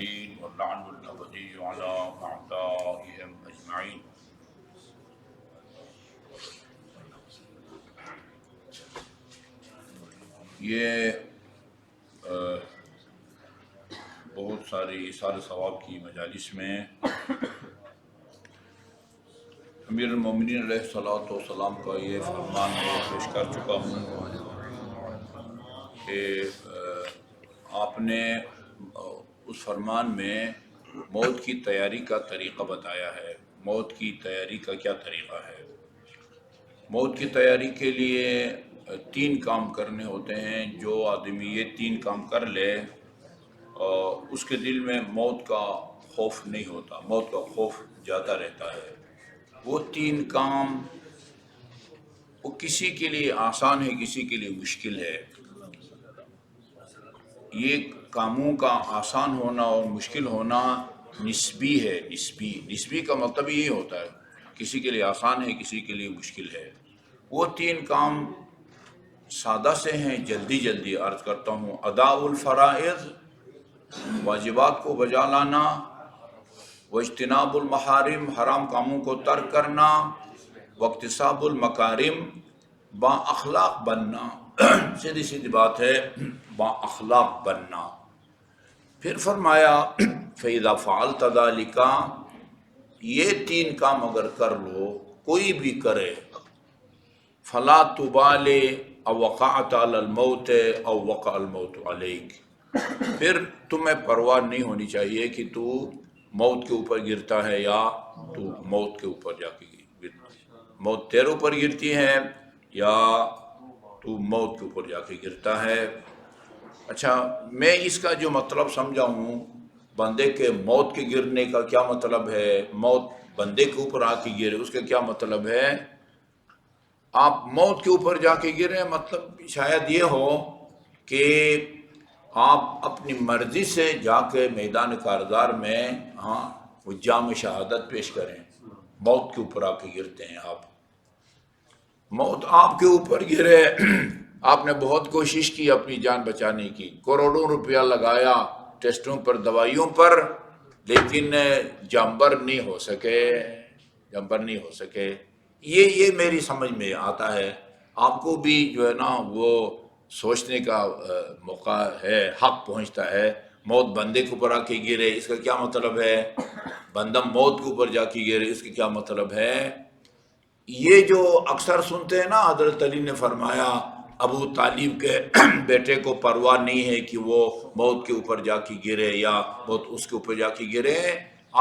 الأولين واللعن الأبدي على أعدائهم أجمعين. یہ بہت ساری اثار ثواب کی مجالس میں امیر المومنین علیہ الصلوۃ والسلام کا یہ فرمان میں پیش کر چکا ہوں کہ آپ نے اس فرمان میں موت کی تیاری کا طریقہ بتایا ہے. موت کی تیاری کا کیا طریقہ ہے؟ موت کی تیاری کے لیے 3 کام کرنے ہوتے ہیں. جو آدمی یہ 3 کام کر لے اس کے دل میں موت کا خوف نہیں ہوتا، موت کا خوف جاتا رہتا ہے. وہ 3 کام وہ کسی کے لیے آسان ہے، کسی کے لیے مشکل ہے. یہ کاموں کا آسان ہونا اور مشکل ہونا نسبی ہے. نسبی کا مطلب یہی ہوتا ہے، کسی کے لیے آسان ہے، کسی کے لیے مشکل ہے. وہ 3 کام سادہ سے ہیں، جلدی عرض کرتا ہوں. ادا الفرائض، واجبات کو بجا لانا، واجتناب المحارم، حرام کاموں کو ترک کرنا، واکتساب المکارم، با اخلاق بننا. سیدھی بات ہے، با اخلاق بننا. پھر فرمایا فَإِذَا فَعَلْتَ ذَلِكَ، یہ 3 کام اگر کر لو، کوئی بھی کرے، فَلَا تُبَالِ أَوْ وَقَعْتَ عَلَى الْمَوْتِ أَوْ وَقَعَ الْمَوْتُ عَلَيْكَ. پھر تمہیں پرواہ نہیں ہونی چاہیے کہ تو موت کے اوپر گرتا ہے یا تو موت کے اوپر جا کے موت تیرے اوپر گرتی ہے یا تو موت کے اوپر جا کے گرتا ہے. اچھا، میں اس کا جو مطلب سمجھا ہوں، بندے کے موت کے گرنے کا کیا مطلب ہے، موت بندے کے اوپر آ کے گرے اس کا کیا مطلب ہے. آپ موت کے اوپر جا کے گرے، مطلب شاید یہ ہو کہ آپ اپنی مرضی سے جا کے میدان کارزار میں وہ جام شہادت پیش کریں. موت کے اوپر آ کے گرتے ہیں آپ، موت آپ کے اوپر گرے، آپ نے بہت کوشش کی اپنی جان بچانے کی، کروڑوں روپیہ لگایا ٹیسٹوں پر، دوائیوں پر، لیکن جانبر نہیں ہو سکے. یہ میری سمجھ میں آتا ہے. آپ کو بھی جو ہے نا وہ سوچنے کا موقع ہے، حق پہنچتا ہے. موت بندے کے اوپر آ کے گرے، اس کا کیا مطلب ہے؟ بندہ موت کے اوپر جا کے گرے، اس کا کیا مطلب ہے؟ یہ جو اکثر سنتے ہیں نا، حضرت علی نے فرمایا ابو طالب کے بیٹے کو پرواہ نہیں ہے کہ وہ موت کے اوپر جا کے گرے یا موت اس کے اوپر جا کے گرے.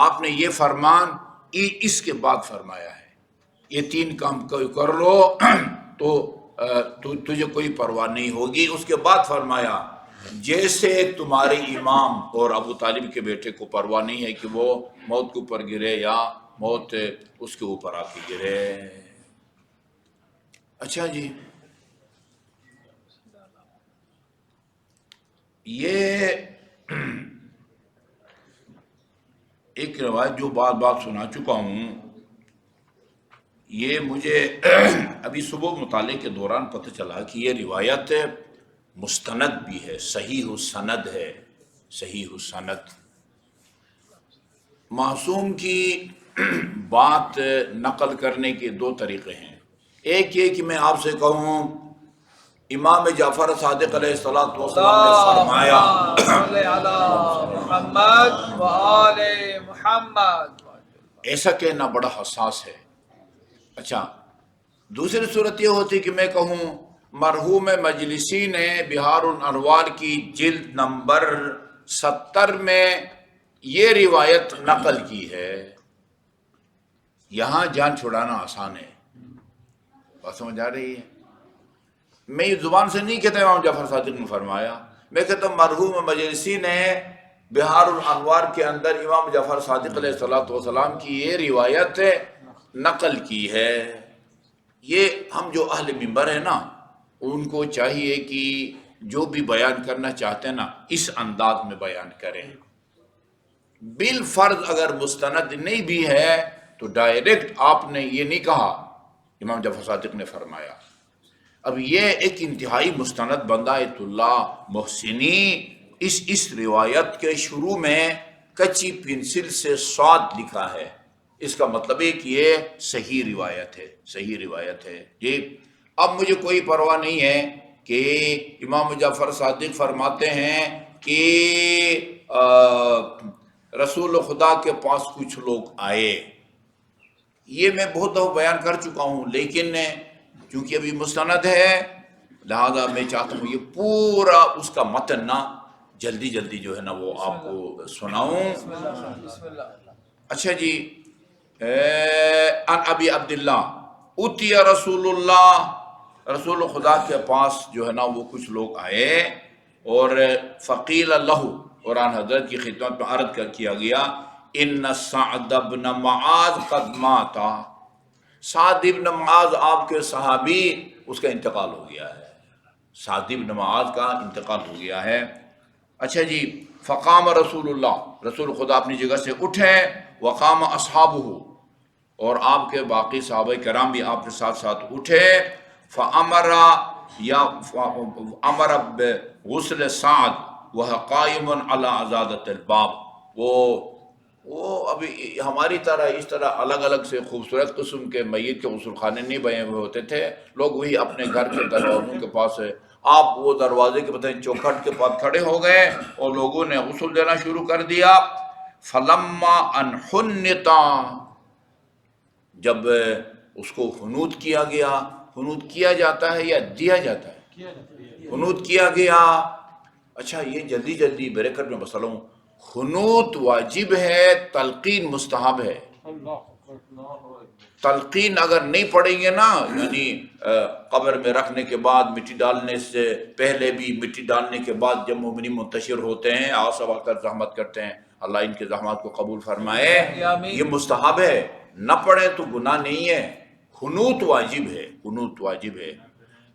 آپ نے یہ فرمان اس کے بعد فرمایا ہے، یہ 3 کام کر لو تو تجھے کوئی پرواہ نہیں ہوگی. اس کے بعد فرمایا جیسے تمہارے امام اور ابو طالب کے بیٹے کو پرواہ نہیں ہے کہ وہ موت کے اوپر گرے یا موت اس کے اوپر آ کے گرے. اچھا جی، یہ ایک روایت جو بات سنا چکا ہوں، یہ مجھے ابھی صبح مطالعے کے دوران پتہ چلا کہ یہ روایت مستند بھی ہے، صحیح السند ہے. صحیح السند. معصوم کی بات نقل کرنے کے 2 طریقے ہیں. ایک یہ کہ میں آپ سے کہوں امام جعفر صادق علیہ الصلوۃ والسلام نے فرمایا، ایسا کہنا بڑا حساس ہے. اچھا، دوسری صورت یہ ہوتی کہ میں کہوں مرحوم مجلسی نے بہار الانوار کی جلد نمبر 70 میں یہ روایت نقل کی ہے. یہاں جان چھڑانا آسان ہے، بات سمجھ آ رہی ہے؟ میں یہ زبان سے نہیں کہتا امام جعفر صادق نے فرمایا، میں کہتا ہوں مرحوم مجلسی نے بہار الانوار کے اندر امام جعفر صادق علیہ الصلوۃ والسلام کی یہ روایت نقل کی ہے. یہ ہم جو اہل منبر ہیں نا، ان کو چاہیے کہ جو بھی بیان کرنا چاہتے ہیں نا، اس انداز میں بیان کریں. بالفرض اگر مستند نہیں بھی ہے تو ڈائریکٹ آپ نے یہ نہیں کہا امام جعفر صادق نے فرمایا. اب یہ ایک انتہائی مستند بندہ ایت اللہ محسنی اس روایت کے شروع میں کچی پنسل سے صاد لکھا ہے، اس کا مطلب ہے کہ یہ صحیح روایت ہے، صحیح روایت ہے جی۔ اب مجھے کوئی پرواہ نہیں ہے کہ امام جعفر صادق فرماتے ہیں کہ رسول خدا کے پاس کچھ لوگ آئے، یہ میں بہت دفعہ بیان کر چکا ہوں، لیکن چونکہ ابھی مستند ہے لہذا میں چاہتا ہوں یہ پورا اس کا متن نا جلدی جلدی جو ہے نا وہ آپ کو سناؤں۔ اچھا جی، ان ابی عبداللہ اتی رسول اللہ، رسول خدا کے پاس جو ہے نا وہ کچھ لوگ آئے اور فقیل اللہ، قرآن حضرت کی خدمت میں عرض کیا گیا ان سعد بن معاذ قد مات، سعد بن معاذ آپ کے صحابی اس کا انتقال ہو گیا ہے، سعد بن معاذ کا انتقال ہو گیا ہے۔ اچھا جی، فقام رسول اللہ، رسول خدا اپنی جگہ سے اٹھے، وقام اصحابہ، اور آپ کے باقی صحابہ کرام بھی آپ کے ساتھ ساتھ اٹھے، فامر یا امر بغسل سعد وہ قائم علی عزادۃ الباب، وہ ابھی ہماری طرح اس طرح الگ الگ سے خوبصورت قسم کے میت کے غسل خانے نہیں بنے ہوئے ہوتے تھے، لوگ وہی اپنے گھر کے دروازوں کے پاس ہے، آپ وہ دروازے کے پتہ چوکھٹ کے پاس کھڑے ہو گئے اور لوگوں نے غسل دینا شروع کر دیا۔ فلما ان حنطا، جب اس کو حنوط کیا گیا، حنوط کیا جاتا ہے یا دیا جاتا ہے؟ حنوط کیا گیا۔ اچھا یہ جلدی جلدی بریکٹ میں مسئلہ ہوں، حنوط واجب ہے، تلقین مستحب ہے۔ تلقین اگر نہیں پڑیں گے نا، یعنی قبر میں رکھنے کے بعد، مٹی ڈالنے سے پہلے بھی، مٹی ڈالنے کے بعد جب مومنین منتشر ہوتے ہیں آسا آ کر زحمت کرتے ہیں، اللہ ان کے زحمات کو قبول فرمائے، یہ مستحب ہے، نہ پڑھیں تو گناہ نہیں ہے، حنوط واجب ہے، حنوط واجب ہے۔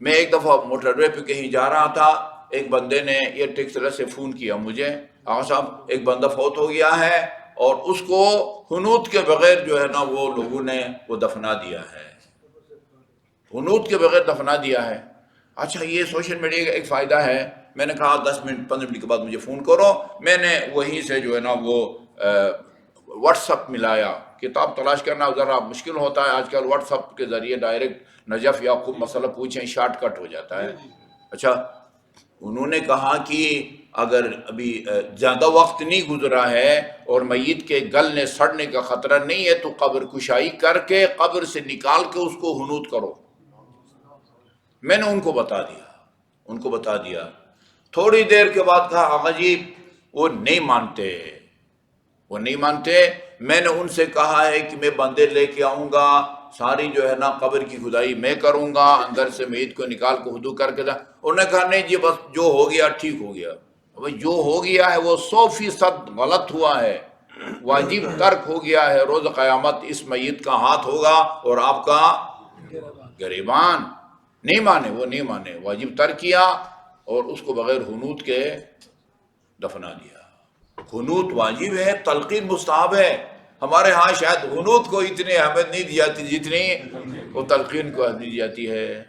میں ایک دفعہ موٹر وے پہ کہیں جا رہا تھا، ایک بندے نے یہ ٹیکسلر سے فون کیا مجھے، آقا صاحب ایک بندہ فوت ہو گیا ہے اور اس کو حنوط کے بغیر جو ہے نا وہ لوگوں نے وہ دفنا دیا ہے، حنوط کے بغیر دفنا دیا ہے۔ اچھا یہ سوشل میڈیا کا ایک فائدہ ہے، میں نے کہا 10 منٹ 15 منٹ کے بعد مجھے فون کرو، میں نے وہیں سے جو ہے نا وہ واٹس اپ ملایا، کتاب تلاش کرنا ذرا مشکل ہوتا ہے آج کل، واٹس اپ کے ذریعے ڈائریکٹ نجف یا خوب مسئلہ پوچھیں، شارٹ کٹ ہو جاتا ہے۔ اچھا انہوں نے کہا کہ اگر ابھی زیادہ وقت نہیں گزرا ہے اور میت کے گلنے سڑنے کا خطرہ نہیں ہے تو قبر کشائی کر کے قبر سے نکال کے اس کو حنوط کرو۔ میں نے ان کو بتا دیا، تھوڑی دیر کے بعد کہا آقا جی وہ نہیں مانتے، میں نے ان سے کہا ہے کہ میں بندے لے کے آؤں گا، ساری جو ہے نا قبر کی کھدائی میں کروں گا، اندر سے میت کو نکال کے وضو کر کے انہوں نے کہا نہیں جی بس جو ہو گیا ٹھیک ہو گیا۔ جو ہو گیا ہے وہ 100% غلط ہوا ہے، واجب ترک ہو گیا ہے، روز قیامت اس میت کا ہاتھ ہوگا اور آپ کا گریبان۔ وہ نہیں مانے، واجب ترک کیا اور اس کو بغیر حنوط کے دفنا دیا۔ حنوط واجب ہے، تلقین مستحب ہے، ہمارے ہاں شاید حنوط کو اتنی اہمیت نہیں دی جاتی جتنی وہ تلقین کو اہمیت دی جاتی ہے۔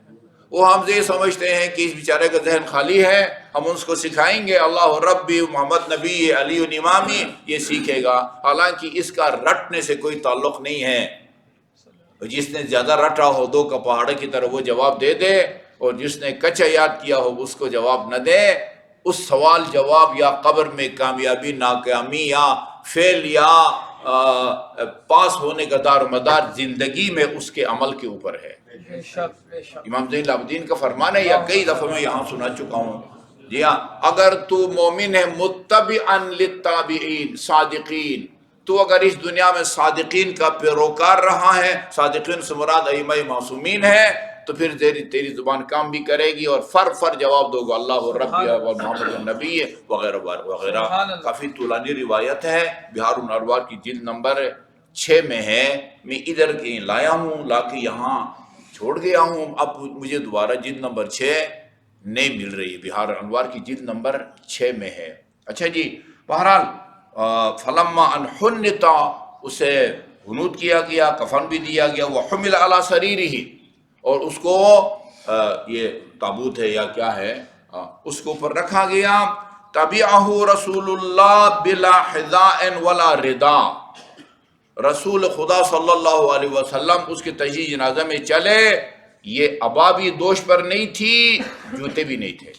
وہ ہم یہ سمجھتے ہیں کہ اس بیچارے کا ذہن خالی ہے، ہم اس کو سکھائیں گے اللہ ربی محمد نبی علی امامی، یہ سیکھے گا، حالانکہ اس کا رٹنے سے کوئی تعلق نہیں ہے۔ جس نے زیادہ رٹا ہو 2 کا پہاڑے کی طرح وہ جواب دے دے، اور جس نے کچا یاد کیا ہو اس کو جواب نہ دے۔ اس سوال جواب یا قبر میں کامیابی ناکامی یا فیل یا پاس ہونے کا دار و مدار زندگی میں اس کے عمل کے اوپر ہے۔ امام زین العابدین کا فرمان ہے، یا کئی دفعہ میں یہاں سنا چکا ہوں، جی ہاں، اگر تو مومن ہے متبعا للتابعین صادقین، تو اگر اس دنیا میں صادقین کا پیروکار رہا ہے، صادقین سے مراد ائمہ معصومین ہے، تو پھر تیری زبان کام بھی کرے گی اور فر جواب دو گا اللہ ربی و محمد النبی وغیرہ وغیرہ۔ کافی طولانی روایت ہے، بہار الانوار کی جلد نمبر 6 میں ہے، میں ادھر کہیں لایا ہوں، لا کے یہاں چھوڑ گیا ہوں، اب مجھے دوبارہ جلد نمبر 6 نہیں مل رہی، بہار الانوار کی جلد نمبر 6 میں ہے۔ اچھا جی، بہرحال فلما ان حنطا، اسے حنوط کیا گیا، کفن بھی دیا گیا، وحمل علی سریرہ، اور اس کو یہ تابوت ہے یا کیا ہے اس کے اوپر رکھا گیا، تبعہ رسول اللہ بلا حذاء ولا ردا، رسول خدا صلی اللہ علیہ وسلم اس کے تجہیز جنازہ میں چلے، یہ عبا بھی دوش پر نہیں تھی، جوتے بھی نہیں تھے،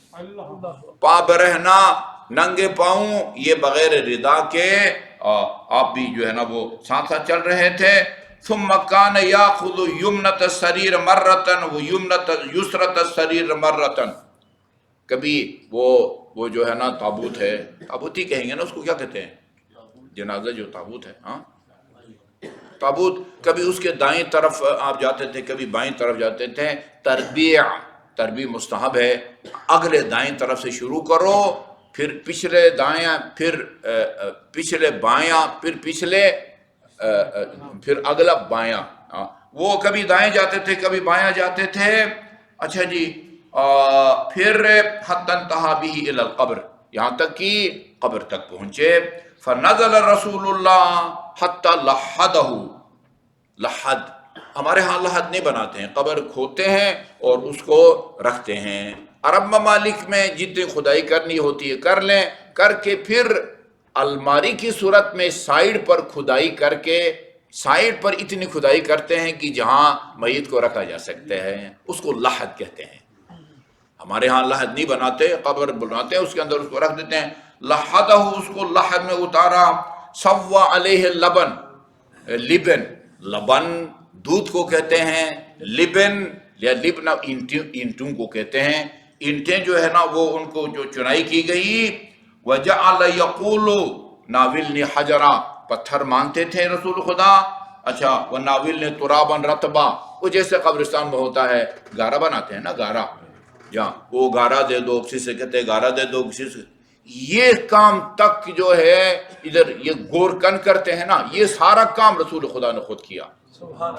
پا برہنا ننگے پاؤں، یہ بغیر ردا کے آپ بھی جو ہے نا وہ ساتھ ساتھ چل رہے تھے۔ ثم کان یاخذ یمنۃ السریر مرۃ و یمنۃ یسرۃ السریر مرۃ، کبھی وہ جو ہے نا تابوت ہے، تابوت ہی کہیں گے نا اس کو، کیا کہتے ہیں جنازہ جو تابوت ہے، ہاں تابوت، کبھی اس کے دائیں طرف آپ جاتے تھے، کبھی بائیں طرف جاتے تھے، تربیع مستحب ہے، اگلے دائیں طرف سے شروع کرو، پھر پچھلے دائیں، پھر پچھلے بایاں، پھر پچھلے پھر اگلا بایاں، وہ کبھی دائیں جاتے تھے کبھی بایاں جاتے تھے۔ اچھا جی، پھر حتی انتہا بہ الی القبر، یہاں تک کہ قبر تک پہنچے، فنزل رسول اللہ حتی لحدہ، لحد ہمارے ہاں لحد نہیں بناتے ہیں، قبر کھودتے ہیں اور اس کو رکھتے ہیں، عرب ممالک میں جتنی کھدائی کرنی ہوتی ہے کر لیں، کر کے پھر الماری کی صورت میں سائیڈ پر کھدائی کر کے، سائیڈ پر اتنی کھدائی کرتے ہیں کہ جہاں میت کو رکھا جا سکتے ہیں، اس کو لحد کہتے ہیں۔ ہمارے ہاں لحد نہیں بناتے، قبر بناتے ہیں، اس کے اندر اس کو رکھ دیتے ہیں، لحدہ، اس کو لحد میں اتارا، سوا علیہ لبن، لبن، لبن دودھ کو کہتے ہیں، لبن یا لبن اینٹوں کو کہتے ہیں، اینٹیں جو ہے نا وہ ان کو جو چنائی کی گئی، وجعل یقول ناولنی حجرا، پتھر مانگتے تھے رسول خدا، اچھا، وناولنی ترابا رطبا، وہ جیسے قبرستان میں ہوتا ہے گارا بناتے ہیں نا، گارا، جہاں وہ گارا دے دو، کسی سے کہتے ہیں گارا دے دو، کسی سے، یہ کام تک جو ہے ادھر یہ گورکن کرتے ہیں نا، یہ سارا کام رسول خدا نے خود کیا،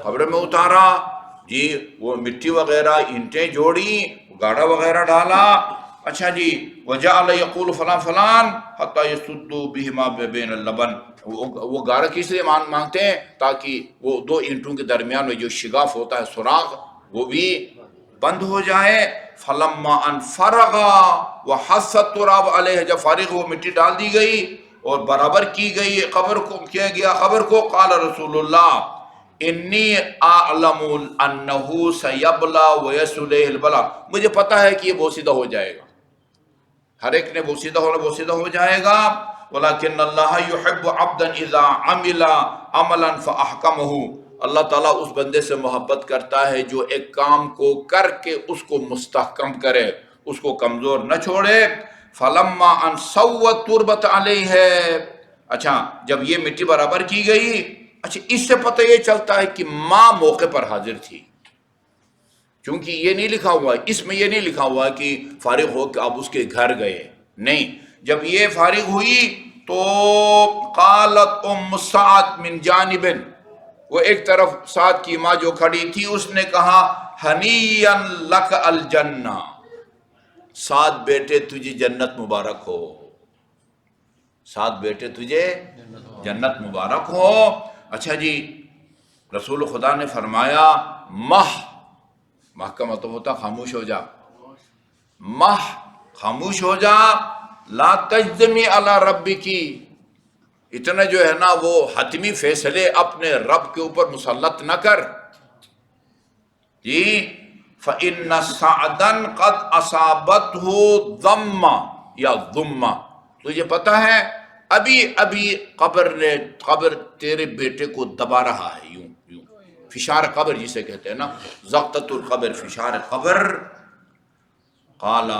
قبر میں اتارا جی، وہ مٹی وغیرہ اینٹیں جوڑی، گاڑا وغیرہ ڈالا، اچھا جی، وجعل یقول فلان فلان حتی یسدوا بہما بین اللبن، وہ گارا کس لیے مانگتے ہیں تاکہ وہ دو اینٹوں کے درمیان میں جو شگاف ہوتا ہے، سوراخ، وہ بھی بند ہو جائے۔ فلما ان فرغا وحث التراب علیہ، جب فارغ وہ مٹی ڈال دی گئی اور برابر کی گئی قبر کو، کیا گیا قبر کو، قال رسول اللہ انی اعلم انہ سیبلا ویسلیہ البلا، مجھے پتہ ہے کہ یہ بوسیدہ ہو جائے گا، ہر ایک نے بوسیدہ ہونا، بوسیدہ ہو جائے گا، ولیکن اللہ یحب عبدا اذا عمل عملا فاحکمہ، اللہ تعالیٰ اس بندے سے محبت کرتا ہے جو ایک کام کو کر کے اس کو مستحکم کرے، اس کو کمزور نہ چھوڑے۔ فلما ان سوت تربت علیہ، اچھا جب یہ مٹی برابر کی گئی، اچھا اس سے پتہ یہ چلتا ہے کہ ماں موقع پر حاضر تھی، چونکہ یہ نہیں لکھا ہوا، اس میں یہ نہیں لکھا ہوا کہ فارغ ہو کہ آپ اس کے گھر گئے، نہیں، جب یہ فارغ ہوئی تو قالت ام سعد من جانب، وہ ایک طرف سعد کی ماں جو کھڑی تھی، اس نے کہا ہنیئا لک الجنہ، سعد بیٹے تجھے جنت مبارک ہو، سعد بیٹے تجھے جنت مبارک ہو۔ اچھا جی، رسول خدا نے فرمایا ماہ کا مطلب ہوتا خاموش ہو جا، ماہ خاموش ہو جا، لا تجزمی علی ربکی، اتنا جو ہے نا وہ حتمی فیصلے اپنے رب کے اوپر مسلط نہ کر جی، فإن سعدا قد اصابته ضمہ یا ضمہ، تجھے پتہ ہے ابھی قبر تیرے بیٹے کو دبا رہا ہے، یوں فشار قبر جسے کہتے ہیں نا، ضغطۃ القبر، فشار قبر۔ قال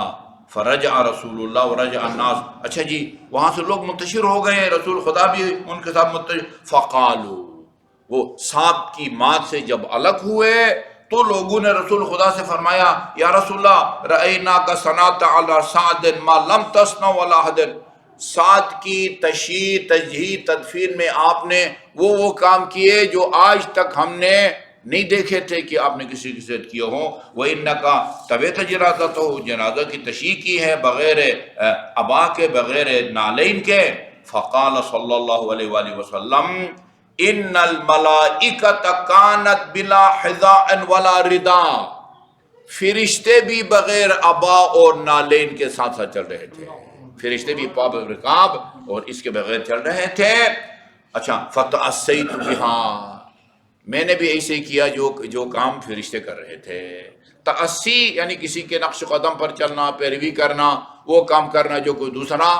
فرجع رسول اللہ ورجع الناس، اچھا جی وہاں سے لوگ منتشر ہو گئے، رسول خدا بھی ان کے ساتھ منتشر، فقالوا، وہ سعد کی ماں سے جب الگ ہوئے تو لوگوں نے رسول خدا سے فرمایا یا رسول اللہ رأیناک صنعت علی سعد ما لم تصنع ولا احد، سعد کی تشییع تجہیز تدفین میں آپ نے وہ کام کیے جو آج تک ہم نے نہیں دیکھے تھے کہ آپ نے کسی کے ساتھ کیا ہو، وَإِنَّكَ طَوَيْتَ جَنَازَتَهُ، جنازہ کی تشییع کی ہے بغیر عبا کے، بغیر نالین کے۔ فقال صلی اللہ علیہ وآلہ وسلم ان الملائکۃ کانت بلا حذاء ولا ردا، فرشتے بھی بغیر عبا اور نالین کے ساتھ ساتھ چل رہے تھے، فرشتے بھی پاب رکاب اور اس کے بغیر چل رہے تھے. اچھا فتأسیت بہا، میں نے بھی ایسے کیا جو کام فرشتے کر رہے تھے. تأسی یعنی کسی کے نقش قدم پر چلنا، پیروی کرنا، وہ کام کرنا جو کوئی دوسرا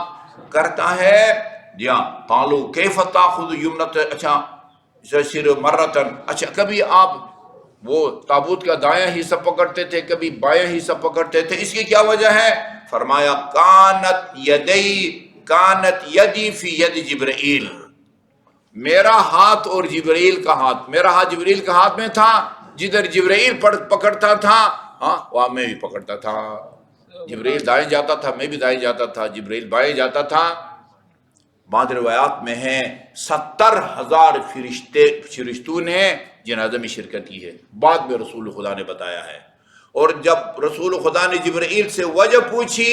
کرتا ہے. یا قالوا کیف تاخذ یمنۃ، اچھا سر مرتن، اچھا کبھی آپ وہ تابوت کا دایاں حصہ پکڑتے تھے، کبھی بایاں حصہ پکڑتے تھے، اس کی کیا وجہ ہے؟ فرمایا کانت یدی فی ید جبرائیل، میرا ہاتھ اور جبرائیل کا ہاتھ، میرا ہاتھ جبرائیل کا ہاتھ میں تھا، جدھر جبرائیل پکڑتا تھا وہاں میں بھی پکڑتا تھا. جبرائیل دائیں جاتا تھا، میں بھی دائیں جاتا تھا، جبرائیل بائیں جاتا تھا. بعض روایات میں ہیں 70,000 فرشتوں نے جنازہ میں شرکت کی ہے، بعد میں رسول خدا نے بتایا ہے. اور جب رسول خدا نے جبرائیل سے وجہ پوچھی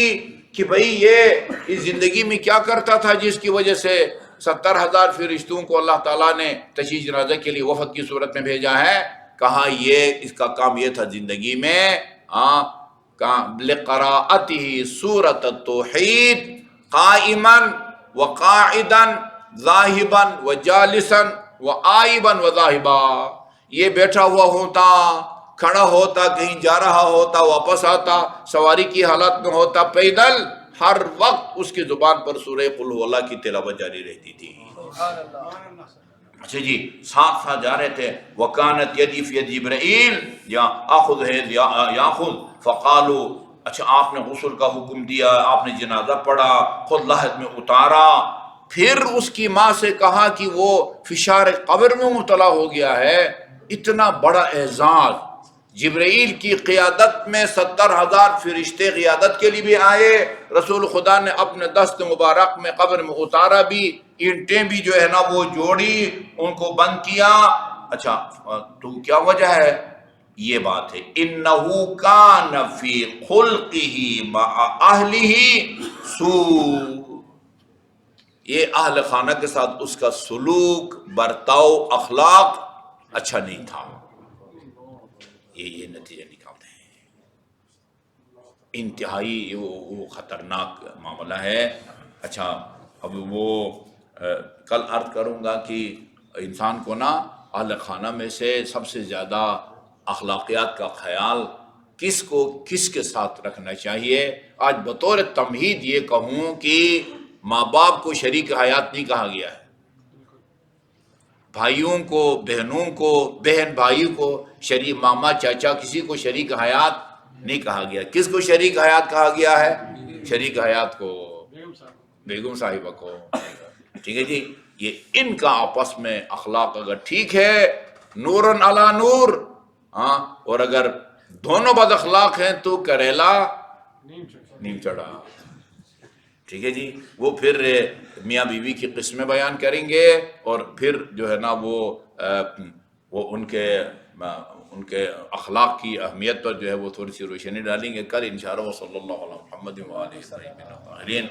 کہ بھئی یہ اس زندگی میں کیا کرتا تھا جس کی وجہ سے 70,000 فرشتوں کو اللہ تعالیٰ نے تشییع جنازہ کے لیے وفد کی صورت میں بھیجا ہے، کہا یہ اس کا کام یہ تھا زندگی میں لقراءتہ سورۃ التوحید قائما وقاعدا ذاہبا وجالسا وآئبا وذاہبا، یہ بیٹھا ہوا ہوتا، کھڑا ہوتا، کہیں جا رہا ہوتا، واپس آتا، سواری کی حالت میں ہوتا، پیدل، ہر وقت اس کی زبان پر سورہ قل هو اللہ کی تلاوت جاری رہتی تھی. اچھا جی، ساتھ ساتھ جا رہے تھے. وَكَانَتْ يَدِي فِي يَدِ جِبْرَئِيل یا آخذ ہے یاخذ فقالوا، اچھا آپ نے غسل کا حکم دیا، آپ نے جنازہ پڑھا، خود لحد میں اتارا، پھر اس کی ماں سے کہا کہ وہ فشار قبر میں مبتلا ہو گیا ہے. اتنا بڑا اعزاز، جبرائیل کی قیادت میں 70,000 فرشتے قیادت کے لیے بھی آئے، رسول خدا نے اپنے دست مبارک میں قبر میں اتارا بھی، اینٹیں بھی جو ہے نا وہ جوڑی، ان کو بند کیا. اچھا تو کیا وجہ ہے؟ یہ بات ہے انہو کان فی خلقہ مع اہلہ سوء، یہ اہل خانہ کے ساتھ اس کا سلوک، برتاؤ، اخلاق اچھا نہیں تھا. یہ نتیجہ نکالتے ہیں. انتہائی وہ خطرناک معاملہ ہے. اچھا اب وہ کل عرض کروں گا کہ انسان کو نا اہل خانہ میں سے سب سے زیادہ اخلاقیات کا خیال کس کے ساتھ رکھنا چاہیے. آج بطور تمہید یہ کہوں کہ ماں باپ کو شریک حیات نہیں کہا گیا ہے، بھائیوں کو، بہنوں کو، بہن بھائی کو شریک، ماما چاچا کسی کو شریک حیات نہیں کہا گیا. کس کو شریک حیات کہا گیا ہے؟ شریک حیات کو، بیگم صاحبہ کو. ٹھیک ہے جی، یہ ان کا آپس میں اخلاق اگر ٹھیک ہے نورن علی نور، اور اگر دونوں بد اخلاق ہیں تو کریلا نیم چڑھا. ٹھیک ہے جی، وہ پھر میاں بیوی کی قسمیں بیان کریں گے، اور پھر جو ہے نا وہ ان کے اخلاق کی اہمیت پر جو ہے وہ تھوڑی سی روشنی ڈالیں گے کل انشاءاللہ. صلی اللہ علیہ محمد و آلہ الطاہرین.